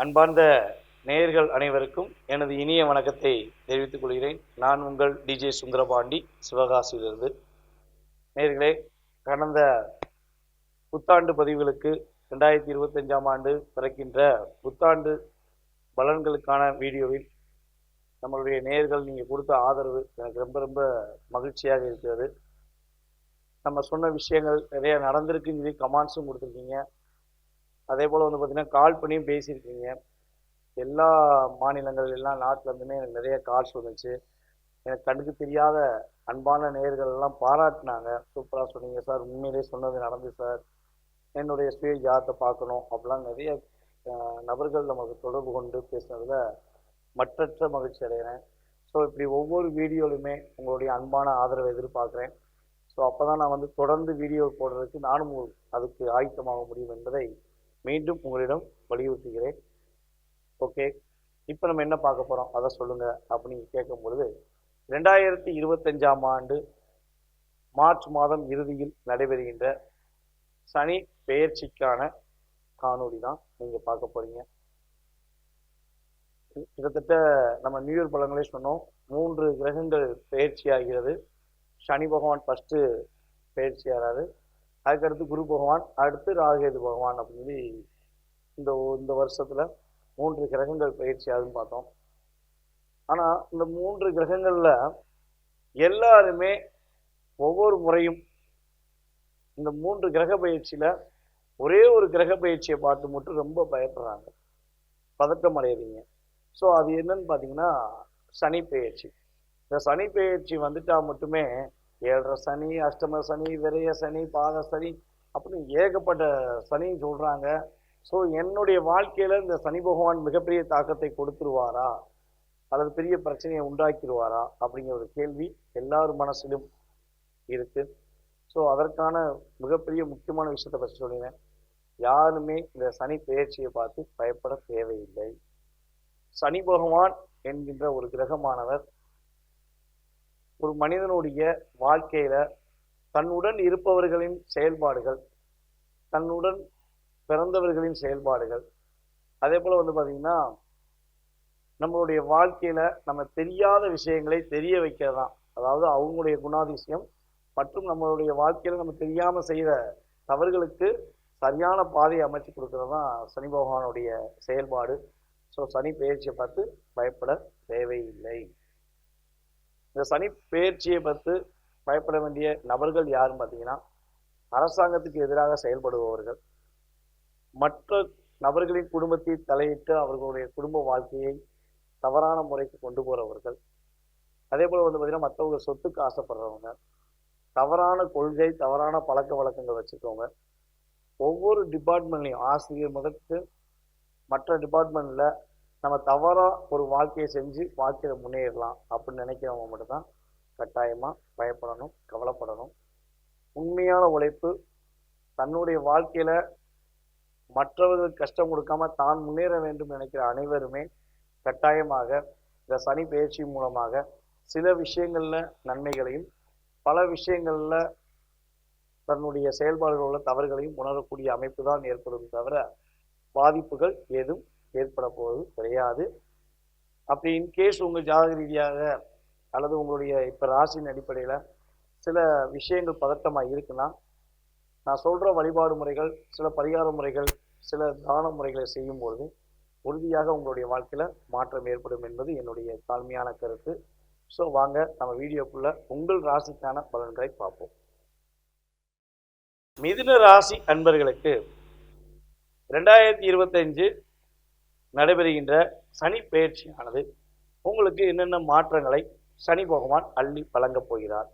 அன்பார்ந்த நேயர்கள் அனைவருக்கும் எனது இனிய வணக்கத்தை தெரிவித்துக் கொள்கிறேன். நான் உங்கள் டிஜே சுந்தரபாண்டி, சிவகாசியிலிருந்து. நேயர்களே, கடந்த புத்தாண்டு பதிவுகளுக்கு 2025ஆம் ஆண்டு பிறக்கின்ற புத்தாண்டு பலன்களுக்கான வீடியோவில் நம்மளுடைய நேயர்கள் நீங்கள் கொடுத்த ஆதரவு எனக்கு ரொம்ப ரொம்ப மகிழ்ச்சியாக இருக்கிறது. நம்ம சொன்ன விஷயங்கள் நிறைய நடந்திருக்குன்னு சொல்லி கமெண்ட்ஸும் கொடுத்துருக்கீங்க. அதே போல் வந்து பார்த்தீங்கன்னா கால் பண்ணியும் பேசியிருக்கீங்க. எல்லா மாநிலங்கள் எல்லா நாட்டிலேருந்துமே எனக்கு நிறைய கால்ஸ் வந்துச்சு. எனக்கு கண்ணுக்கு தெரியாத அன்பான நேயர்கள் எல்லாம் பாராட்டினாங்க. சூப்பராக சொன்னீங்க சார், உண்மையிலே சொன்னது நடந்து சார், என்னுடைய சுய ஜாதத்தை பார்க்கணும் அப்படிலாம் நிறைய நபர்கள் நமக்கு தொடர்பு கொண்டு பேசுனதில் மற்றற்ற மகிழ்ச்சி அடைகிறேன். ஸோ இப்படி ஒவ்வொரு வீடியோலையுமே உங்களுடைய அன்பான ஆதரவை எதிர்பார்க்குறேன். ஸோ அப்போ தான் நான் வந்து தொடர்ந்து வீடியோ போடுறதுக்கு நானும் அதுக்கு ஆயத்தமாக முடியும் என்பதை மீண்டும் உங்களிடம் வலியுறுத்துகிறேன். ஓகே, இப்போ நம்ம என்ன பார்க்க போகிறோம் அதை சொல்லுங்கள் அப்படின்னு கேட்கும் பொழுது, 2025ஆம் ஆண்டு மார்ச் மாதம் இறுதியில் நடைபெறுகின்ற சனி பெயர்ச்சிக்கான காணொளி தான் நீங்கள் பார்க்க போகிறீங்க. கிட்டத்தட்ட நம்ம நியூ இயர் பலன்களே சொன்னோம், 3 கிரகங்கள் பெயர்ச்சி ஆகிறது. சனி பகவான் ஃபஸ்ட்டு பெயர்ச்சி ஆகிறாரு, அதுக்கடுத்து குரு பகவான், அடுத்து ராகுகேது பகவான் அப்படின்னு சொல்லி இந்த வருஷத்தில் 3 கிரகங்கள் பயிற்சி ஆகுதுன்னு பார்த்தோம். ஆனால் இந்த 3 கிரகங்களில் எல்லாருமே ஒவ்வொரு முறையும் இந்த 3 கிரக பயிற்சியில் ஒரே ஒரு கிரக பயிற்சியை பார்த்து மட்டும் ரொம்ப பயப்படுறாங்க, பதட்டம் அடையிறீங்க. ஸோ அது என்னன்னு பார்த்தீங்கன்னா சனி பெயர்ச்சி. இந்த சனி பெயர்ச்சி வந்துட்டால் மட்டுமே 7.5 சனி, அஷ்டம சனி, விரய சனி, பாத சனி அப்படின்னு ஏகப்பட்ட சனின்னு சொல்கிறாங்க. ஸோ என்னுடைய வாழ்க்கையில் இந்த சனி பகவான் மிகப்பெரிய தாக்கத்தை கொடுத்துருவாரா அல்லது பெரிய பிரச்சனையை உண்டாக்கிடுவாரா அப்படிங்கிற ஒரு கேள்வி எல்லார் மனசிலும் இருக்கு. ஸோ அதற்கான மிகப்பெரிய முக்கியமான விஷயத்தை பற்றி சொல்லினேன். யாருமே இந்த சனி பெயர்ச்சியை பார்த்து பயப்பட தேவையில்லை. சனி பகவான் என்கின்ற ஒரு கிரகமானவர் ஒரு மனிதனுடைய வாழ்க்கையில தன்னுடன் இருப்பவர்களின் செயல்பாடுகள், தன்னுடன் பிறந்தவர்களின் செயல்பாடுகள், அதே போல் வந்து பார்த்திங்கன்னா நம்மளுடைய வாழ்க்கையில் நம்ம தெரியாத விஷயங்களை தெரிய வைக்கிறது தான். அதாவது அவங்களுடைய குணாதிசயம் மற்றும் நம்மளுடைய வாழ்க்கையில் நம்ம தெரியாமல் செய்கிற தவறுகளுக்கு சரியான பாதையை அமைச்சு கொடுக்கறது தான் சனி பகவானுடைய செயல்பாடு. ஸோ சனி பெயர்ச்சியை பார்த்து பயப்பட தேவையில்லை. இந்த சனி பெயர்ச்சியை பார்த்து பயப்பட வேண்டிய நபர்கள் யாருன்னு பார்த்தீங்கன்னா, அரசாங்கத்துக்கு எதிராக செயல்படுபவர்கள், மற்ற நபர்களின் குடும்பத்தை தலையிட்டு அவர்களுடைய குடும்ப வாழ்க்கையை தவறான முறைக்கு கொண்டு போகிறவர்கள், அதே போல் வந்து பார்த்திங்கன்னா மற்றவங்க சொத்துக்கு ஆசைப்படுறவங்க, தவறான கொள்கை தவறான பழக்க வழக்கங்கள் வச்சுக்கோங்க. ஒவ்வொரு டிபார்ட்மெண்ட்லையும் ஆசிரியர் முதற்கு மற்ற டிபார்ட்மெண்ட்டில் நம்ம தவறாக ஒரு வாழ்க்கையை செஞ்சு வாழ்க்கையில் முன்னேறலாம் அப்படின்னு நினைக்கிறவங்க மட்டும்தான் கட்டாயமாக பயப்படணும், கவலைப்படணும். உண்மையான உழைப்பு, தன்னுடைய வாழ்க்கையில் மற்றவர்களுக்கு கஷ்டம் கொடுக்காம தான் முன்னேற வேண்டும் நினைக்கிற அனைவருமே கட்டாயமாக இந்த சனி பெயர்ச்சி மூலமாக சில விஷயங்களில் நன்மைகளையும் பல விஷயங்களில் தன்னுடைய செயல்பாடுகளில் உள்ள தவறுகளையும் உணரக்கூடிய அமைப்பு தான் ஏற்படும் தவிர பாதிப்புகள் ஏதும் ஏற்பட போவது கிடையாது. அப்படி இன்கேஸ் உங்கள் ஜாதக ரீதியாக அல்லது உங்களுடைய இப்போ ராசியின் அடிப்படையில் சில விஷயங்கள் பதட்டமாக இருக்குன்னா, நான் சொல்கிற வழிபாடு முறைகள், சில பரிகார முறைகள், சில தான முறைகளை செய்யும்பொழுது உறுதியாக உங்களுடைய வாழ்க்கையில் மாற்றம் ஏற்படும் என்பது என்னுடைய தாழ்மையான கருத்து. ஸோ வாங்க நம்ம வீடியோக்குள்ள உங்கள் ராசிக்கான பலன்களை பார்ப்போம். மிதுன ராசி அன்பர்களுக்கு 2025 நடைபெறுகின்ற சனி பெயர்ச்சியானது உங்களுக்கு என்னென்ன மாற்றங்களை சனி பகவான் அள்ளி வழங்கப் போகிறார்,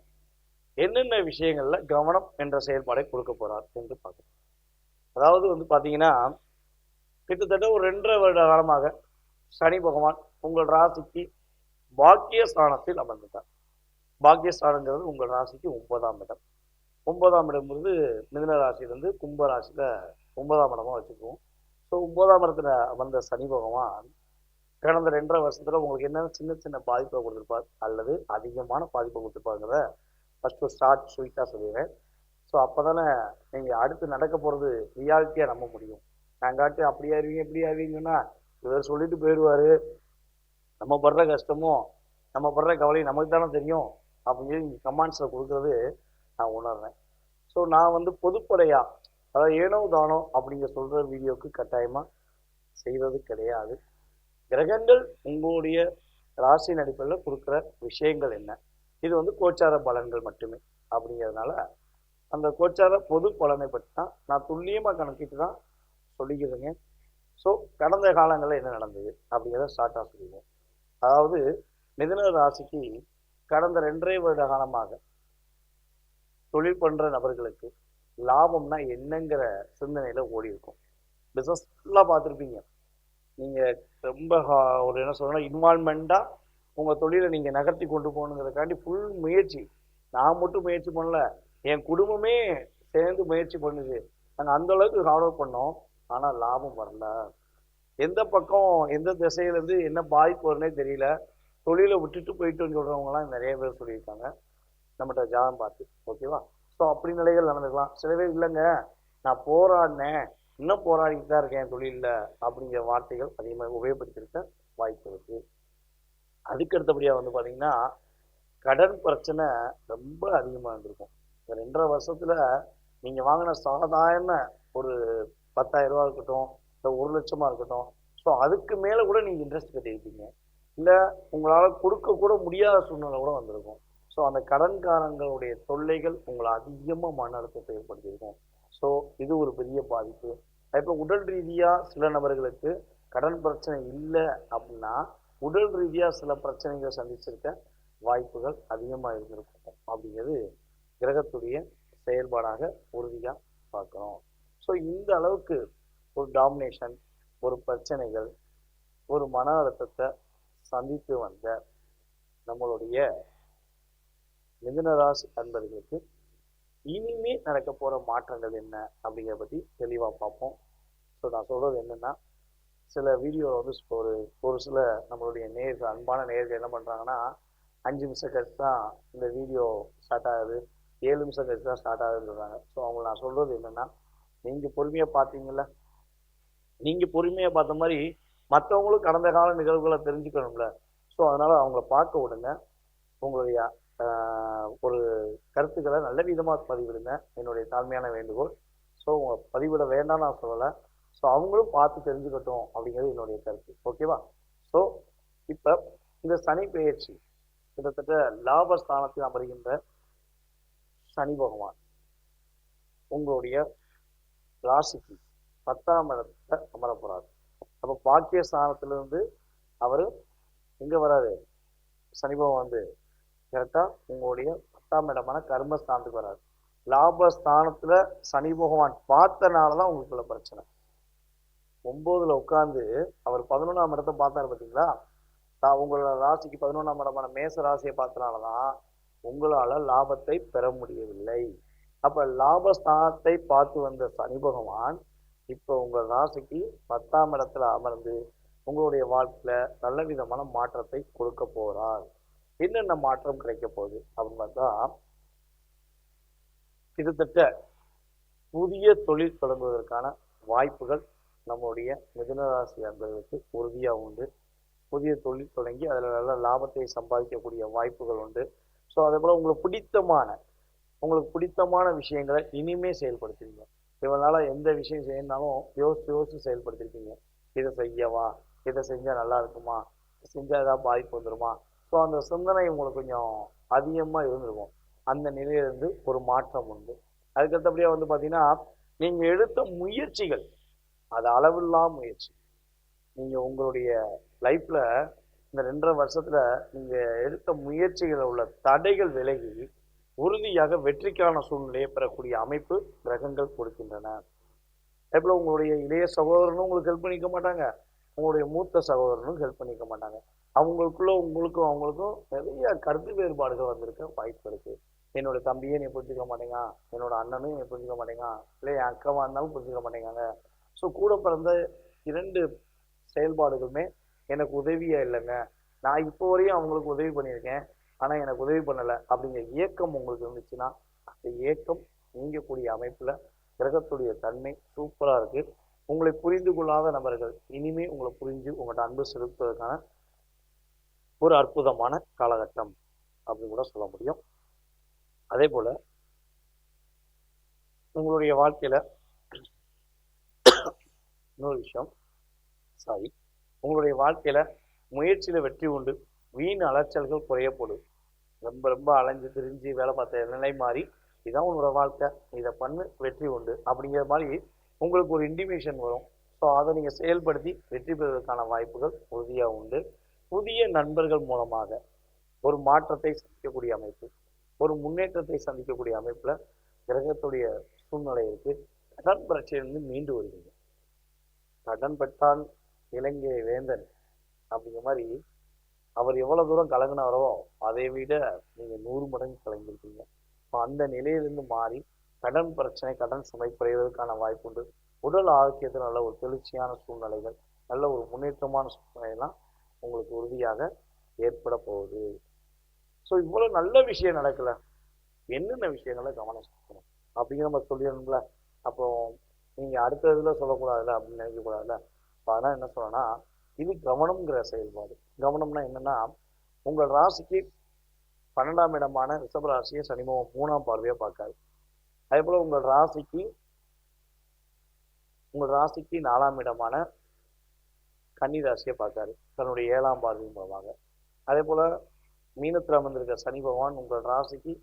என்னென்ன விஷயங்கள்ல கவனம் என்ற செயல்பாடை கொடுக்க போறார் என்று பார்க்கணும். அதாவது வந்து பார்த்தீங்கன்னா கிட்டத்தட்ட ஒரு 2.5 வருட காலமாக சனி பகவான் உங்கள் ராசிக்கு பாக்கியஸ்தானத்தில் அமர்ந்துட்டார். பாக்கியஸ்தானங்கிறது உங்கள் ராசிக்கு 9ஆம் இடம். 9ஆம் இடம்ங்கிறது மிதுன ராசியிலிருந்து கும்ப ராசியில் 9ஆம் இடமாக வச்சுக்குவோம். ஸோ 9ஆம் இடத்துல வந்த சனி பகவான் கடந்த 2.5 வருஷத்துல உங்களுக்கு என்ன சின்ன சின்ன பாதிப்பை கொடுத்துருப்பார் அல்லது அதிகமான பாதிப்பை கொடுத்துருப்பாங்கிறத ஃபஸ்ட்டு ஸ்டார்ட் ஸ்வீட்டாக சொல்லிடுறேன். ஸோ அப்போ தானே நீங்கள் அடுத்து நடக்க போகிறது ரியாலிட்டியாக நம்ப முடியும். நாங்காட்டு அப்படி ஆயிருவீங்க இப்படி ஆயிருவீங்கன்னா இவர் சொல்லிட்டு போயிடுவாரு, நம்ம படுற கஷ்டமும் நம்ம படுற கவலையும் நமக்கு தானே தெரியும் அப்படின்னு சொல்லி நீங்கள் கமெண்ட்ஸில் கொடுக்குறது நான் உணர்றேன். ஸோ நான் வந்து பொதுப்படையா, அதாவது ஏனோ தானோ அப்படிங்க சொல்கிற வீடியோவுக்கு கட்டாயமாக செய்வது கிடையாது. கிரகங்கள் உங்களுடைய ராசியின் அடிப்படையில் கொடுக்குற விஷயங்கள் என்ன, இது வந்து கோச்சார பலன்கள் மட்டுமே அப்படிங்கிறதுனால அந்த கோச்சார பொது பலனை பற்றி தான் நான் துல்லியமாக கணக்கிட்டு தான் சொல்லிக்கிறேங்க. ஸோ கடந்த காலங்களில் என்ன நடந்தது அப்படிங்கிறத ஸ்டார்ட்டாக சொல்லுவோம். அதாவது மிதுன ராசிக்கு கடந்த 2.5 வருட காலமாக தொழில் பண்ணுற நபர்களுக்கு லாபம்னா என்னங்கிற சிந்தனையில் ஓடி இருக்கும். பிஸ்னஸ் ஃபுல்லாக பார்த்துருப்பீங்க. நீங்கள் ரொம்ப ஒரு என்ன சொல்லணும், இன்வால்மெண்ட்டாக உங்கள் தொழிலை நீங்கள் நகர்த்தி கொண்டு போகணுங்கிறதுக்காண்டி ஃபுல் முயற்சி. நான் மட்டும் முயற்சி பண்ணல, என் குடும்பமே சேர்ந்து முயற்சி பண்ணுது. நாங்கள் அந்தளவுக்கு ஹார்ட் ஒர்க் பண்ணோம், ஆனால் லாபம் வரல. எந்த பக்கம் எந்த திசையிலேருந்து என்ன பாதிப்பு வரும்னே தெரியல. தொழிலை விட்டுட்டு போயிட்டுன்னு சொல்கிறவங்களாம் நிறைய பேர் சொல்லியிருக்காங்க நம்மகிட்ட ஜாதகம் பார்த்து. ஓகேவா? ஸோ அப்படி நிலைகள் நடந்துக்கலாம். சில பேர் இல்லைங்க நான் போராடினேன், இன்னும் போராடிட்டு தான் இருக்கேன் தொழிலில் அப்படிங்கிற வார்த்தைகள் அதிகமாக உபயோகப்படுத்தியிருக்க வாய்ப்பு இருக்குது. அதுக்கு அடுத்தபடியாக வந்து பார்த்தீங்கன்னா கடன் பிரச்சனை ரொம்ப அதிகமாக இருந்திருக்கும். இந்த 2.5 வருஷத்தில் நீங்கள் வாங்கின சாதாரண ஒரு 10,000 ரூபா இருக்கட்டும், இல்லை 1 லட்சமாக இருக்கட்டும், ஸோ அதுக்கு மேலே கூட நீங்கள் இன்ட்ரெஸ்ட் கட்டியிருப்பீங்க. இல்லை உங்களால் கொடுக்க கூட முடியாத சூழ்நிலை கூட வந்திருக்கும். ஸோ அந்த கடன்காரங்களுடைய தொல்லைகள் உங்களை அதிகமாக மன அழுத்தத்தை ஏற்படுத்தியிருக்கும். ஸோ இது ஒரு பெரிய பாதிப்பு. இப்போ உடல் ரீதியாக சில நபர்களுக்கு கடன் பிரச்சனை இல்லை அப்படின்னா உடல் ரீதியாக சில பிரச்சனைகளை சந்திச்சிருக்க வாய்ப்புகள் அதிகமாக இருந்திருக்கும் அப்படிங்கிறது கிரகத்துடைய செயல்பாடாக உறுதியாக பார்க்குறோம். ஸோ இந்த அளவுக்கு ஒரு டாமினேஷன், ஒரு பிரச்சனைகள், ஒரு மன அழுத்தத்தை சந்தித்து வந்த நம்மளுடைய மிதுன ராசி அன்பர்களுக்கு இனிமே நடக்க போகிற மாற்றங்கள் என்ன அப்படிங்கிறத பற்றி தெளிவாக பார்ப்போம். ஸோ நான் சொல்கிறது என்னென்னா, சில வீடியோவில் வந்து ஒரு சில நம்மளுடைய நேர்கள், அன்பான நேர்கள் என்ன பண்ணுறாங்கன்னா 5 நிமிஷம் கழிச்சு தான் இந்த வீடியோ ஸ்டார்ட் ஆகுது, 7 நிமிஷம் கழிச்சு தான் ஸ்டார்ட் ஆகுதுன்னு சொல்கிறாங்க. ஸோ அவங்களை நான் சொல்கிறது என்னென்னா, நீங்கள் பொறுமையாக பார்த்தீங்கள, நீங்கள் பொறுமையாக பார்த்த மாதிரி மற்றவங்களும் கடந்த கால நிகழ்வுகளை தெரிஞ்சுக்கணும்ல. ஸோ அதனால் அவங்கள பார்க்க விடுங்க. உங்களுடைய ஒரு கருத்துக்களை நல்ல விதமாக பதிவிடுங்க, என்னுடைய தாழ்மையான வேண்டுகோள். ஸோ உங்களை பதிவிட வேண்டாம் நான் சொல்லலை. ஸோ அவங்களும் பார்த்து தெரிஞ்சுக்கட்டும் அப்படிங்கிறது என்னுடைய கருத்து. ஓகேவா? ஸோ இப்போ இந்த சனி பெயர்ச்சி கிட்டத்தட்ட லாபஸ்தானத்தில் அமர்கின்ற சனி பகவான் உங்களுடைய ராசிக்கு 10ஆம் இடத்துல அமர போகிறார். அப்போ பாக்கிய ஸ்தானத்திலிருந்து அவர் எங்கே வராரு? சனி பகவான் வந்து கரெக்டாக உங்களுடைய 10ஆம் இடமான கர்மஸ்தானத்துக்கு வராரு. லாபஸ்தானத்தில் சனி பகவான் பார்த்தனால தான் உங்களுக்குள்ள பிரச்சனை. 9ல் உட்காந்து அவர் 11ஆம் இடத்தை பார்த்தாரு பார்த்தீங்களா? உங்களோட ராசிக்கு 11ஆம் இடமான மேச ராசியை பார்த்தனால தான் உங்களால் லாபத்தை பெற முடியவில்லை. அப்போ லாபஸ்தானத்தை பார்த்து வந்த சனி பகவான் இப்போ உங்கள் ராசிக்கு 10ஆம் இடத்துல அமர்ந்து உங்களுடைய வாழ்க்கையில் நல்ல விதமான மாற்றத்தை கொடுக்க போகிறார். என்னென்ன மாற்றம் கிடைக்க போகுது அப்படின்னு பார்த்தா, கிட்டத்தட்ட புதிய தொழில் தொடங்குவதற்கான வாய்ப்புகள் நம்முடைய மிதுனராசி அன்பர்களுக்கு உறுதியாக உண்டு. புதிய தொழில் தொடங்கி அதில் நல்ல லாபத்தை சம்பாதிக்கக்கூடிய வாய்ப்புகள் உண்டு. ஸோ அதே போல் உங்களுக்கு பிடித்தமான விஷயங்களை இனிமே செயல்படுத்துவீங்க. இவனால எந்த விஷயம் செய்யணும்னாலும் யோசிச்சு செயல்படுத்திருப்பீங்க. இதை செய்யவா, இதை செஞ்சால் நல்லா இருக்குமா, செஞ்சால் ஏதாவது பாதிப்பு வந்துடுமா. ஸோ அந்த சிந்தனை உங்களுக்கு கொஞ்சம் அதிகமாக இருந்திருக்கும். அந்த நிலையிலிருந்து ஒரு மாற்றம் உண்டு. அதுக்கடுத்தபடியாக வந்து பார்த்தீங்கன்னா, நீங்கள் எடுத்த முயற்சிகள் அது அளவில்லாத முயற்சி. நீங்கள் உங்களுடைய லைஃப்பில் இந்த 2.5 வருஷத்தில் நீங்கள் எடுத்த முயற்சிகளில் உள்ள தடைகள் விலகி உறுதியாக வெற்றிக்கான சூழ்நிலையை பெறக்கூடிய அமைப்பு கிரகங்கள் கொடுக்கின்றன. அதே உங்களுடைய இளைய சகோதரனும் உங்களுக்கு ஹெல்ப் பண்ணிக்க மாட்டாங்க, உங்களுடைய மூத்த சகோதரனும் ஹெல்ப் பண்ணிக்க மாட்டாங்க. உங்களுக்கும் அவங்களுக்கும் நிறைய கருத்து வேறுபாடுகள் வந்திருக்க வாய்ப்பு இருக்குது. என்னோட தம்பியே நீ புரிஞ்சுக்க மாட்டேங்க, என்னோட அண்ணனும் நீ புரிஞ்சுக்க மாட்டேங்க, இல்லை என் அக்காவாக இருந்தாலும் புரிஞ்சுக்க மாட்டேங்காங்க. ஸோ கூட பிறந்த 2 செயல்பாடுகளுமே எனக்கு உதவியாக இல்லைங்க, நான் இப்போ வரையும் அவங்களுக்கு உதவி பண்ணியிருக்கேன், ஆனால் எனக்கு உதவி பண்ணலை அப்படிங்கிற ஏக்கம் உங்களுக்கு இருந்துச்சுன்னா அந்த ஏக்கம் நீங்கக்கூடிய அமைப்பில் கிரகத்துடைய தன்மை சூப்பராக இருக்குது. உங்களை புரிந்து கொள்ளாத நபர்கள் இனிமே உங்களை புரிஞ்சு உங்கள்கிட்ட அன்பு செலுத்துவதற்கான ஒரு அற்புதமான காலகட்டம் அப்படின்னு கூட சொல்ல முடியும். அதே போல உங்களுடைய வாழ்க்கையில இன்னொரு விஷயம், உங்களுடைய வாழ்க்கையில முயற்சியில வெற்றி உண்டு, வீண் அலைச்சல்கள் குறையப்படும். ரொம்ப ரொம்ப அலைஞ்சு திரிஞ்சு வேலை பார்த்த நிலை மாறி இதான் உன்னோட வாழ்க்கை, இதை பண்ணு வெற்றி உண்டு அப்படிங்கிற மாதிரி உங்களுக்கு ஒரு இன்டிமேஷன் வரும். ஸோ அதை நீங்கள் செயல்படுத்தி வெற்றி பெறுவதற்கான வாய்ப்புகள் உறுதியாக உண்டு. புதிய நண்பர்கள் மூலமாக ஒரு மாற்றத்தை சந்திக்கக்கூடிய அமைப்பு, ஒரு முன்னேற்றத்தை சந்திக்கக்கூடிய அமைப்பில் கிரகத்துடைய சூழ்நிலை இருக்கு. கடன் பிரச்சனையிலிருந்து மீண்டு வருவீங்க. கடன் பட்டால் இலங்கை வேந்தன் அப்படிங்கிற மாதிரி அவர் எவ்வளவு தூரம் கலங்கினாரோ அதை விட நீங்க 100 மடங்கு கலங்கிருக்கீங்க. அந்த நிலையிலிருந்து மாறி கடன் பிரச்சனை, கடன் சுமை குறைவதற்கான வாய்ப்பு உண்டு. உடல் ஆரோக்கியத்தில் நல்ல ஒரு தெளிர்ச்சியான சூழ்நிலைகள், நல்ல ஒரு முன்னேற்றமான சூழ்நிலையெல்லாம் உங்களுக்கு உறுதியாக ஏற்பட போகுது. ஸோ இவ்வளவு நல்ல விஷயம் நடக்கல, என்னென்ன விஷயங்களை கவனம் செலுத்தணும் அப்படிங்கிற நம்ம சொல்லிடணும்ல. அப்போ நீங்க அடுத்த இதுல சொல்லக்கூடாதுல்ல அப்படின்னு நினைக்கக்கூடாதுல்ல. அதனால என்ன சொல்லணும்னா, இது கவனம்ங்கிற செயல்பாடு. கவனம்னா என்னன்னா, உங்கள் ராசிக்கு 12ஆம் இடமான ரிஷப ராசியை சனி 3ஆம் பார்வையா பார்க்காது. அதே போல உங்கள் ராசிக்கு 4ஆம் இடமான கன்னி ராசியை பார்க்காரு தன்னுடைய 7ஆம் பார்வை மூலமாக. அதே போல மீனத்தில் அமர்ந்திருக்க சனி பகவான் உங்கள் ராசிக்கு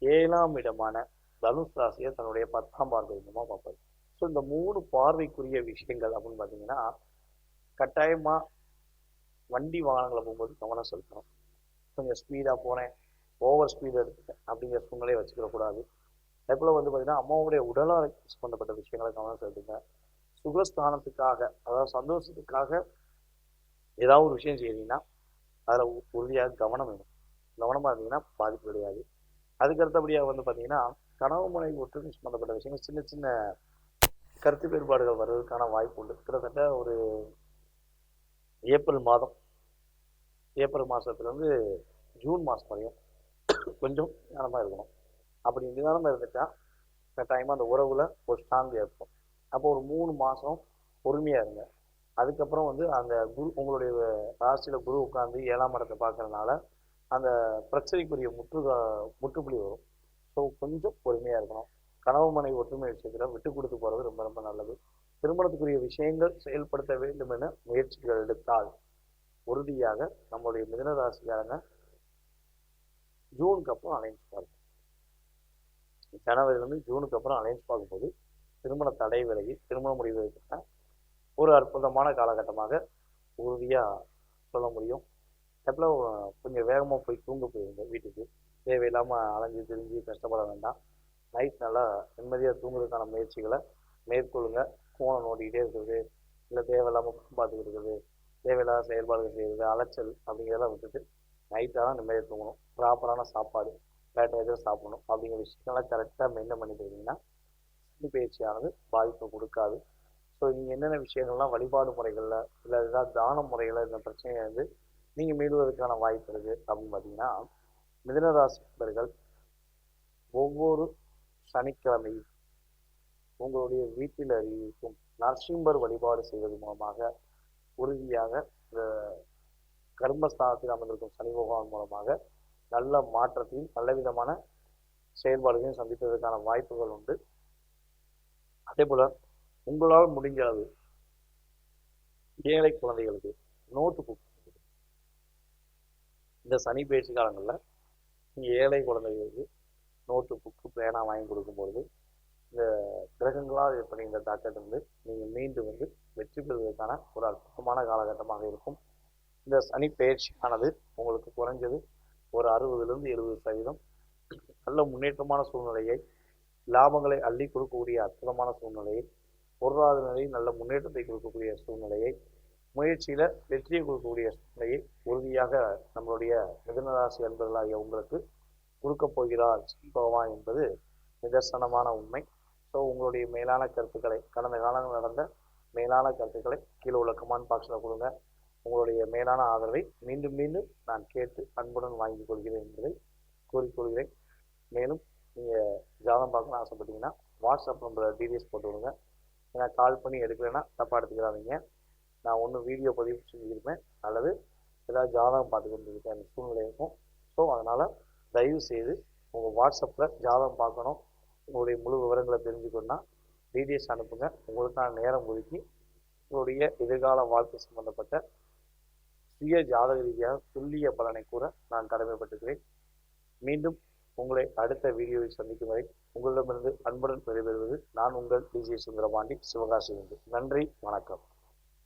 7ஆம் இடமான தனுஷ் ராசியை தன்னுடைய 10ஆம் பார்வை மூலமா பார்ப்பாரு. ஸோ இந்த 3 பார்வைக்குரிய விஷயங்கள் அப்படின்னு பார்த்தீங்கன்னா, கட்டாயமா வண்டி வாகனங்களை போகும்போது கவனம் செலுத்தணும். கொஞ்சம் ஸ்பீடாக போனேன், ஓவர் ஸ்பீடு எடுத்துட்டேன் அப்படிங்கிற சூழ்நிலையை வச்சுக்கிறக்கூடாது. அதே போல் பார்த்தீங்கன்னா, அம்மாவுடைய உடல் ஆரோக்கியம் சம்பந்தப்பட்ட விஷயங்களை கவனம் செலுத்துங்க. சுகஸ்தானத்துக்காக, அதாவது சந்தோஷத்துக்காக ஏதாவது ஒரு விஷயம் செய்யறீங்கன்னா அதில் உறுதியாக கவனம் வேணும். கவனமாக இருந்தீங்கன்னா பாதிப்பு கிடையாது. அதுக்கு அடுத்தபடியாக பார்த்தீங்கன்னா, கனவு மனைவி ஒற்றுமை சம்பந்தப்பட்ட விஷயங்கள் சின்ன சின்ன கருத்து வேறுபாடுகள் வருவதற்கான வாய்ப்பு உண்டு. கிட்டத்தட்ட ஒரு ஏப்ரல் மாதத்துலேருந்து ஜூன் மாதம் வரையும் கொஞ்சம் நிதானமாக இருக்கணும். அப்படி நிதானமாக இருந்துட்டா கட்டாயமாக அந்த உறவில் ஒரு ஸ்ட்ராங் ஏற்படும். அப்போ ஒரு 3 மாதம் பொறுமையாக இருங்க. அதுக்கப்புறம் அந்த குரு உங்களுடைய ராசியில் குரு உட்காந்து 7ஆம் இடத்தை பார்க்கறதுனால அந்த பிரச்சனைக்குரிய முற்றுப்புள்ளி வரும். ஸோ கொஞ்சம் பொறுமையாக இருக்கணும். கனவு மனைவி ஒற்றுமை விஷயத்தில் விட்டு கொடுத்து போகிறது ரொம்ப ரொம்ப நல்லது. திருமணத்துக்குரிய விஷயங்கள் செயல்படுத்த வேண்டும் என முயற்சிகள் எடுத்தால் உறுதியாக நம்மளுடைய மிதுன ராசிக்காரங்க ஜூனுக்கு அப்புறம் அலைன்ஸ் பார்க்கும். ஜனவரியிலிருந்து ஜூனுக்கு அப்புறம் அலைன்ஸ் பார்க்கும்போது திருமண தடை விலகி திருமணம் முடிவதற்கான ஒரு அற்புதமான காலகட்டமாக உறுதியாக சொல்ல முடியும். எப்போ கொஞ்சம் வேகமாக போய் தூங்க போயிருங்க வீட்டுக்கு. தேவையில்லாமல் அலைஞ்சு திரிஞ்சு கஷ்டப்பட வேண்டாம். நைட் நல்லா நிம்மதியாக தூங்குறதுக்கான முயற்சிகளை மேற்கொள்ளுங்க. ஃபோனை நோண்டிக்கிட்டே இருக்கிறது, இல்லை தேவையில்லாமல் பார்த்துக்கிட்டு இருக்கிறது, தேவையில்லாத செயல்பாடுகள் செய்கிறது, அலைச்சல் அப்படிங்கிறதெல்லாம் விட்டுட்டு நைட்டாலாம் நிம்மதியாக தூங்கணும். ப்ராப்பரான சாப்பாடு கரெக்டாக சாப்பிடணும் அப்படிங்கிற விஷயங்கள்லாம் கரெக்டாக மெயின்டைன் பண்ணி போயிருந்தீங்கன்னா சனி பயிற்சியானது பாதிப்பை கொடுக்காது. ஸோ நீங்கள் என்னென்ன விஷயங்கள்லாம் வழிபாடு முறைகளில் இல்லை ஏதாவது தான முறைகளில் இந்த பிரச்சனையை நீங்கள் மீளுவதற்கான வாய்ப்பு இருக்குது அப்படின்னு பார்த்தீங்கன்னா, மிதுனராசினர்கள் ஒவ்வொரு சனிக்கிழமையும் உங்களுடைய வீட்டில் இருக்கும் நரசிம்மர் வழிபாடு செய்வது மூலமாக உறுதியாக இந்த கர்மஸ்தானத்தில் அமர்ந்திருக்கும் சனி பகவான் மூலமாக நல்ல மாற்றத்தையும் நல்ல விதமான செயல்பாடுகளையும் சந்திப்பதற்கான வாய்ப்புகள் உண்டு. அதே போல உங்களால் முடிஞ்ச அளவு ஏழை குழந்தைகளுக்கு நோட்டு புக் இந்த சனி பயிற்சி காலங்களில் நீங்கள் ஏழை குழந்தைகளுக்கு நோட்டு புக்கு பேனா வாங்கி கொடுக்கும்பொழுது இந்த கிரகங்களால் ஏற்பட்ட இந்த தாக்கத்திலிருந்து நீங்கள் மீண்டும் வெற்றி பெறுவதற்கான ஒரு அற்புதமான காலகட்டமாக இருக்கும். இந்த சனி பயிற்சியானது உங்களுக்கு குறைஞ்சது ஒரு 60லிருந்து 70% நல்ல முன்னேற்றமான சூழ்நிலையை, லாபங்களை அள்ளி கொடுக்கக்கூடிய அற்புதமான சூழ்நிலையை, பொருளாதார நிலையில் நல்ல முன்னேற்றத்தை கொடுக்கக்கூடிய சூழ்நிலையை, முயற்சியில் வெற்றியை கொடுக்கக்கூடிய சூழ்நிலையை உறுதியாக நம்மளுடைய மிதுனராசி அன்பர்களாகிய உங்களுக்கு கொடுக்க போகிறார் பகவான் என்பது நிதர்சனமான உண்மை. ஸோ உங்களுடைய மேலான கருத்துக்களை, கடந்த காலங்கள் நடந்த மேலான கருத்துக்களை கீழே உள்ள கமெண்ட் பாக்ஸில் கொடுங்க. உங்களுடைய மேலான ஆதரவை மீண்டும் மீண்டும் நான் கேட்டு அன்புடன் வாங்கி கொள்கிறேன் என்பதை கூறிக்கொள்கிறேன். மேலும் நீங்கள் ஜாதகம் பார்க்கணும்னு ஆசைப்பட்டீங்கன்னா வாட்ஸ்அப் நம்பர் டீடைல்ஸ் போட்டு விடுங்க. நான் கால் பண்ணி எடுக்கலைன்னா தப்பாக எடுத்துக்கிறாதீங்க. நான் ஒன்று வீடியோ பதிவு செஞ்சுருப்பேன் அல்லது ஏதாவது ஜாதகம் பார்த்து கொண்டிருக்கேன் அந்த சூழ்நிலை இருக்கும். ஸோ அதனால் தயவு செய்து உங்கள் வாட்ஸ்அப்பில் ஜாதகம் பார்க்கணும், உங்களுடைய முழு விவரங்களை தெரிஞ்சுக்கணுன்னா டீட்டெயில்ஸ் அனுப்புங்க. உங்களுக்கான நேரம் ஒதுக்கி உங்களுடைய எதிர்கால வாழ்க்கை சம்பந்தப்பட்ட சுய ஜாதக ரீதியாக துல்லிய பலனை கூற நான் கடமைப்பட்டிருக்கிறேன். மீண்டும் உங்களை அடுத்த வீடியோவில் சந்திக்கும் வரை உங்களிடமிருந்து அன்புடன் விடைபெறுவது நான் உங்கள் டிஜே சுந்தரபாண்டி, சிவகாசி. நன்றி, வணக்கம்.